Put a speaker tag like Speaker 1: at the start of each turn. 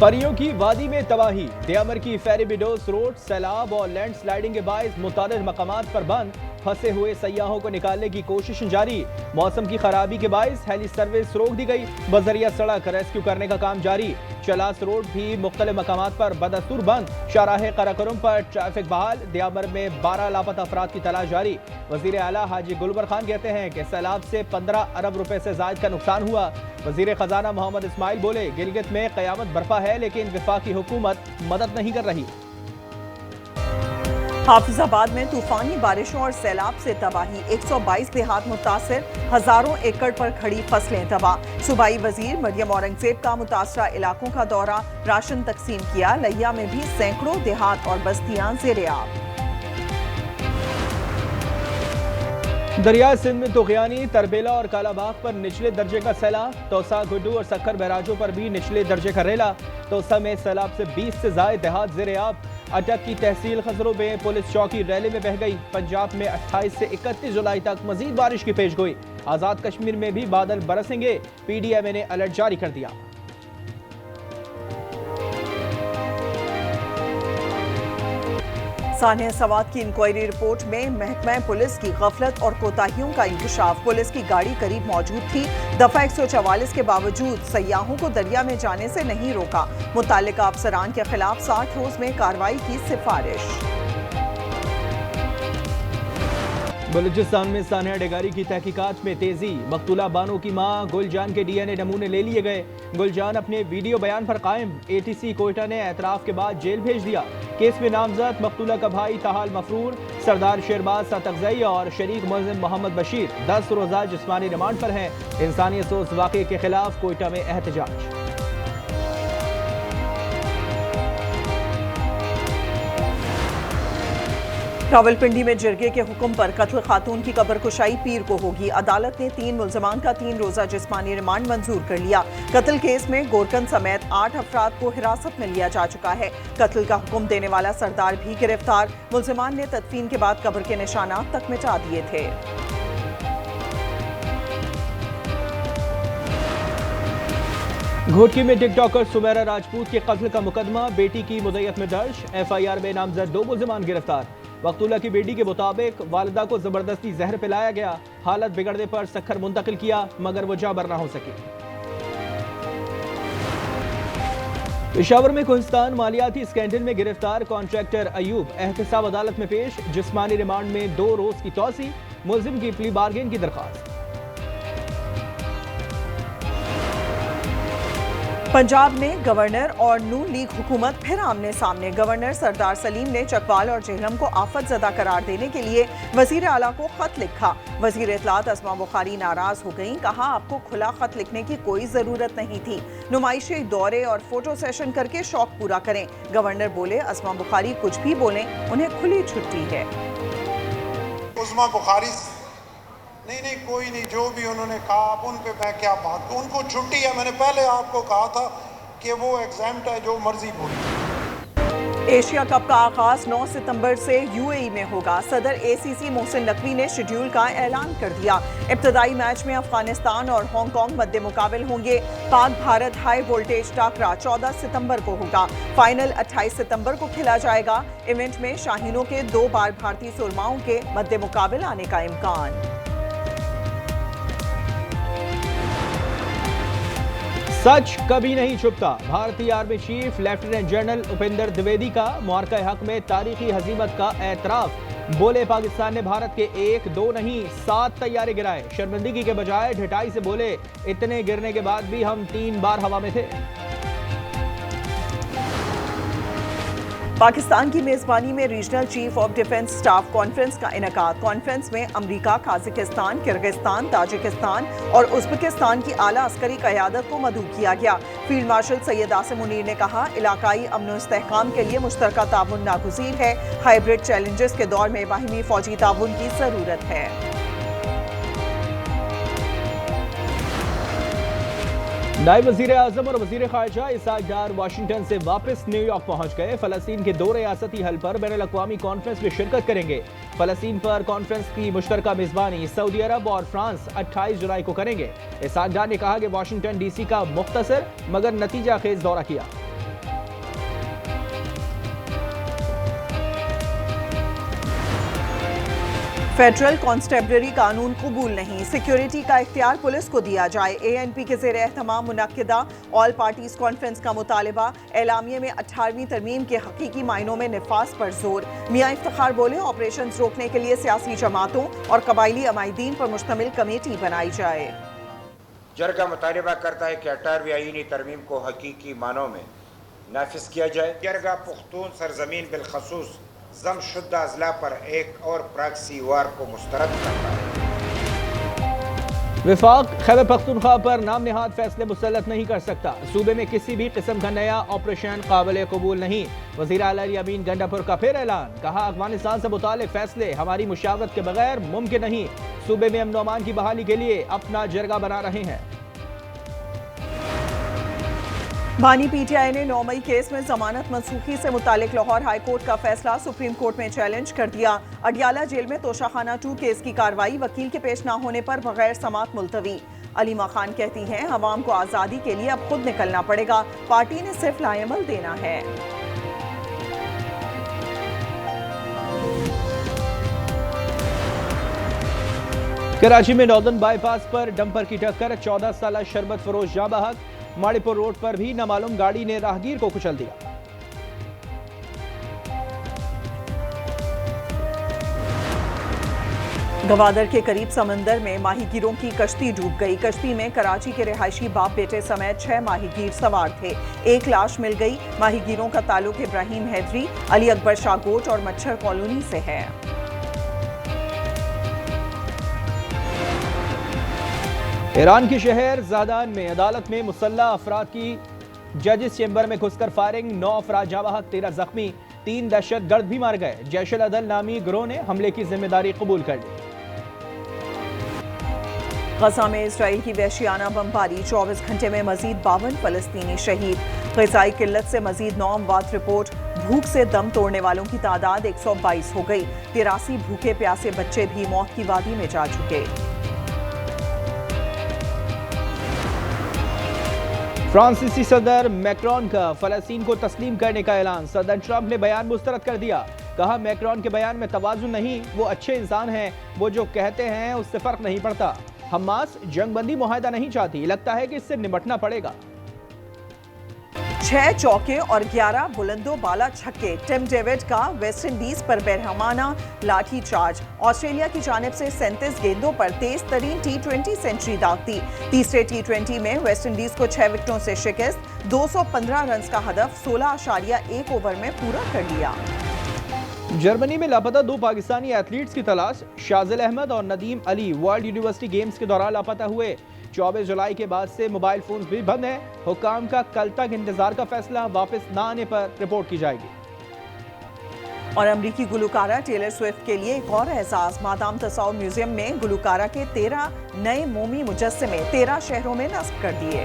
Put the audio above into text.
Speaker 1: परियों की वादी में तबाही, दियामर की फेरी बिडोस रोड सैलाब और लैंड स्लाइडिंग के बायस मुतादिद मकामात पर बंद, फंसे हुए सयाहों को निकालने की कोशिश जारी। मौसम की खराबी के बायस हेली सर्विस रोक दी गई, बजरिया सड़क रेस्क्यू करने का काम जारी। चलास रोड भी मुख्तलिफ मकामात पर बदस्तूर बंद, शाहराह कराकोरम पर ट्रैफिक बहाल। दियामर में 12 लापता अफराद की तलाश जारी। वजीर आला हाजी गुलबर खान कहते हैं कि सैलाब से 15 अरब रुपए से जायद का नुकसान हुआ। वजीर खजाना मोहम्मद इस्माइल बोले, गिलगित में क़यामत बर्पा है लेकिन वफाकी हुकूमत मदद नहीं कर रही।
Speaker 2: हाफिजाबाद में तूफानी बारिशों और सैलाब से तबाही, 122 देहात मुतासिर, हजारों एकड़ पर खड़ी फसलें तबाह। सूबाई वजीर मरियम औरंगजेब का मुतासरा इलाकों का दौरा, राशन तकसीम किया। लिया में भी सैकड़ों देहात और बस्तियां ज़ेर-ए-आब।
Speaker 1: दरिया सिंध में तुग़यानी, तरबेला और कालाबाग पर निचले दर्जे का सैलाब। तोसा, गुड्डू और सक्कर बैराजों पर भी निचले दर्जे का रेला। तोसा में सैलाब से 20 से ज़ायद देहात ज़ेर-ए-आब। अटक की तहसील खजरों में पुलिस चौकी रैली में बह गई। पंजाब में 28 से 31 जुलाई तक मजीद बारिश की पेशगोई। आज़ाद कश्मीर में भी बादल बरसेंगे, PDMA ने अलर्ट जारी कर दिया।
Speaker 2: सानिया सवात की इंक्वायरी रिपोर्ट में महकमा पुलिस की गफलत और कोताहियों का इंकशाफ। पुलिस की गाड़ी करीब मौजूद थी, दफा 144 के बावजूद सयाहों को दरिया में जाने से नहीं रोका। मुताल्लिका अफसरान के खिलाफ 60 रोज में कार्रवाई की सिफारिश।
Speaker 1: बलूचिस्तान में सानिया डेगारी की तहकीकात में तेजी। मकतूला बानो की मां गुलजान के DNA नमूने ले लिए गए। गुलजान अपने वीडियो बयान पर कायम। ATC कोयटा ने एतराफ के बाद जेल भेज दिया। केस में नामजद मकतूला का भाई ताहाल मफरूर, सरदार शेरबाज सतगजई और शरीक मुलजिम मोहम्मद बशीर 10 रोज़ा जिस्मानी रिमांड पर हैं। इंसानी अफसोस वाक़े के खिलाफ कोयटा में एहतजाज।
Speaker 2: रावलपिंडी में जिरगे के हुक्म पर कत्ल खातून की कब्र कुशाई पीर को होगी। अदालत ने 3 मुल्जमान का 3 रोज़ा जिस्मानी रिमांड मंजूर कर लिया। कत्ल केस में गोरकन समेत 8 अफराद को हिरासत में लिया जा चुका है। कत्ल का हुक्म देने वाला सरदार भी गिरफ्तार। मुल्जमान ने तदफीन के बाद कब्र के निशानात तक मिटा दिए थे।
Speaker 1: घोटकी में टिकटॉकर सुमेरा राजपूत के कत्ल का मुकदमा बेटी की मुद्दत में दर्ज। FIR में नामजद 2 मुल्जमान गिरफ्तार। मकतूला की बेटी के मुताबिक वालिदा को जबरदस्ती जहर पिलाया गया, हालत बिगड़ने पर सक्खर मुंतकिल किया मगर वो जाबर ना हो सकी। पेशावर में कोहिस्तान मालियाती स्कैंडल में गिरफ्तार कॉन्ट्रैक्टर अयूब एहतसाब अदालत में पेश। जिस्मानी रिमांड में 2 रोज की तौसी, मुल्जिम की प्ली बार्गेन की दरख्वास्त।
Speaker 2: पंजाब में गवर्नर और नून लीग हुकूमत फिर आमने सामने। गवर्नर सरदार सलीम ने चकवाल और जेहलम को आफत ज़दा करार देने के लिए वजीर आला को खत लिखा। वजीर इत्तलात अस्मा बुखारी नाराज हो गईं, कहा आपको खुला खत लिखने की कोई ज़रूरत नहीं थी, नुमाइशी दौरे और फोटो सेशन करके शौक पूरा करें। गवर्नर बोले, अस्मा बुखारी कुछ भी बोलें, उन्हें खुली छुट्टी है।
Speaker 3: अस्मा बुखारी नहीं कोई नहीं, जो भी उन्होंने कहा आप उन पे मैं क्या बात करूं, उनको छुट्टी है। मैंने पहले आपको कहा था कि वो एग्जाम्प्ट है, जो मर्जी बोले।
Speaker 2: एशिया कप का आगाज 9 सितंबर से UAE में होगा। सदर ACC मोहसिन नकवी ने शेड्यूल का ऐलान कर दिया। इब्तदाई मैच में अफगानिस्तान और हांगकांग मद्दे मुकाबिल होंगे। पाक भारत हाई वोल्टेज टाकरा 14 सितंबर को होगा। फाइनल 28 सितंबर को खेला जाएगा। इवेंट में शाहीनों के 2 बार भारतीय सुरमाओं के मद्दे मुकाबिल आने का इम्कान।
Speaker 1: सच कभी नहीं छुपता। भारतीय army chief lieutenant general Upendra Dwivedi का मुआरका हक में तारीखी हजीमत का एतराफ। बोले, पाकिस्तान ने भारत के 1, 2 नहीं 7 तैयारे गिराए। शर्मिंदगी के बजाय ढिठाई से बोले, इतने गिरने के बाद भी हम 3 बार हवा में थे।
Speaker 2: पाकिस्तान की मेजबानी में regional chief of defence staff conference का इनेकाद। कॉन्फ्रेंस में अमरीका, काज़ाकिस्तान, किर्गिस्तान, ताजिकिस्तान और उज़्बेकिस्तान की आला अस्करी क़यादत को मदऊ किया गया। फील्ड मार्शल सैयद आसिम मुनीर ने कहा, इलाकाई अमन व इस्तेहकाम के लिए मुश्तरका ताउन नागुज़ीर है। हाइब्रिड चैलेंजेस के दौर में बाहिमी फौजी ताउन की ज़रूरत है।
Speaker 1: नायब वज़ीर आज़म और वज़ीर ख़ारिजा इसहाक़ डार वाशिंगटन से वापस न्यूयॉर्क पहुँच गए। फ़लस्तीन के 2 रियासती हल पर बैनुल-अक़वामी कॉन्फ्रेंस में शिरकत करेंगे। फ़लस्तीन पर कॉन्फ्रेंस की मुश्तरका मेज़बानी सऊदी अरब और फ्रांस 28 जुलाई को करेंगे। इसहाक़ डार ने कहा कि वाशिंगटन DC का मुख्तसर मगर नतीजा खेज दौरा किया।
Speaker 2: फेडरल कांस्टेबलरी कानून कबूल नहीं, सिक्योरिटी का इख्तियार पुलिस को दिया जाए। ANP के ज़ेर एहतमाम मुनक्किदा ऑल पार्टीज कॉन्फ्रेंस का मुतालबा। एलामिये में 18वीं तरमीम के हकीकी मायनों में निफाज पर जोर। मियां इफ्तिखार बोले, ऑपरेशन रोकने के लिए सियासी जमातों और कबायली अमायदीन पर मुश्तमिल कमेटी बनाई जाए।
Speaker 4: जरगा मुतालबा करता है कि 18वीं आईनी तरमीम को हकीकी मानों में नाफिज किया जाए। जरगा पुख्तून सरजमीन बिलखसूस जमशुदा अजला पर एक और प्रॉक्सी वार को मुस्तरद करता है।
Speaker 1: विफाक खैबर पख्तूनख्वा पर नाम निहाद फैसले मुसल्लत नहीं कर सकता। सूबे में किसी भी किस्म का नया ऑपरेशन काबिल कबूल नहीं। वज़ीर आला अमीन गंडापुर का फिर ऐलान, कहा अफगानिस्तान से मुताल्लिक़ फैसले हमारी मुशावरत के बगैर मुमकिन नहीं। सूबे में अमन अमान की बहाली के लिए अपना जरगा बना रहे हैं।
Speaker 2: बानी PTI ने 9 मई केस में जमानत मनसूखी से मुतालिक लाहौर हाई कोर्ट का फैसला सुप्रीम कोर्ट में चैलेंज कर दिया। अडियाला जेल में तोशाखाना 2 केस की कार्रवाई वकील के पेश न होने पर बगैर समात मुलतवी। अलीमा खान कहती हैं, अवाम को आज़ादी के लिए अब खुद निकलना पड़ेगा, पार्टी ने सिर्फ लाएमल देना है।
Speaker 1: कराची में नॉर्दर्न बाईपास पर डंपर की टक्कर, 14 साल शरबत फरोश जाँ बहक। माड़ीपुर रोड पर भी नामालूम गाड़ी ने राहगीर को कुचल दिया।
Speaker 2: गवादर के करीब समंदर में माहीगीरों की कश्ती डूब गई। कश्ती में कराची के रिहायशी बाप बेटे समेत 6 माहीगीर सवार थे। एक लाश मिल गई। माहीगीरों का ताल्लुक इब्राहिम हैदरी, अली अकबर शाहकोट और मच्छर कॉलोनी से है।
Speaker 1: ईरान के शहर ज़ादान में अदालत में मुसल्लह अफराद की जजेस चेंबर में घुसकर फायरिंग, 9 अफराद जाँ बहक, 13 जख्मी, 3 दहशतगर्द भी मार गए। जैश अल अदल नामी गिरोह ने हमले की जिम्मेदारी कबूल कर ली।
Speaker 2: गजा में इसराइल की वहशियाना बमबारी, 24 घंटे में मजीद 52 फलस्तीनी शहीद। ग़िज़ाई किल्लत से मजीद 9 अमवात रिपोर्ट। भूख से दम तोड़ने वालों की तादाद 122 हो गई। 83 भूखे प्यासे बच्चे भी मौत की वादी में जा चुके।
Speaker 1: फ्रांसीसी सदर मैक्रोन का फ़लस्तीन को तस्लीम करने का ऐलान। सदर ट्रंप ने बयान मुस्तरद कर दिया। कहा, मैक्रोन के बयान में तवाज़ुन नहीं, वो अच्छे इंसान हैं, वो जो कहते हैं उससे फ़र्क नहीं पड़ता। हमास जंगबंदी मुआहदा नहीं चाहती, लगता है कि इससे निपटना पड़ेगा।
Speaker 2: 6 चौके और 11 बुलंदो बाला छक्के। टिम डेविड का वेस्ट इंडीज पर बेरहमाना लाठी चार्ज। ऑस्ट्रेलिया की जानिब से 37 गेंदों पर तेज तरीन T20 सेंचुरी दाग दी। तीसरे T20 में वेस्ट इंडीज को 6 विकेटों से शिकस्त। 215 रन का हदफ 16.1 ओवर में पूरा कर लिया।
Speaker 1: जर्मनी में लापता 2 पाकिस्तानी एथलीट्स की तलाश। शाजिल अहमद और Nadeem Ali world university games के दौरान लापता हुए। 24 जुलाई के बाद से मोबाइल फोन भी बंद है। हुक्काम का कल तक इंतजार का फैसला, वापस न आने पर रिपोर्ट की जाएगी। और अमरीकी गुलकारा टेलर स्विफ्ट के लिए एक और एहसास। मादाम तसाउ म्यूजियम में गुलकारा के 13 नए मोमी मुजस्समे 13 शहरों में नस्ब कर दिए।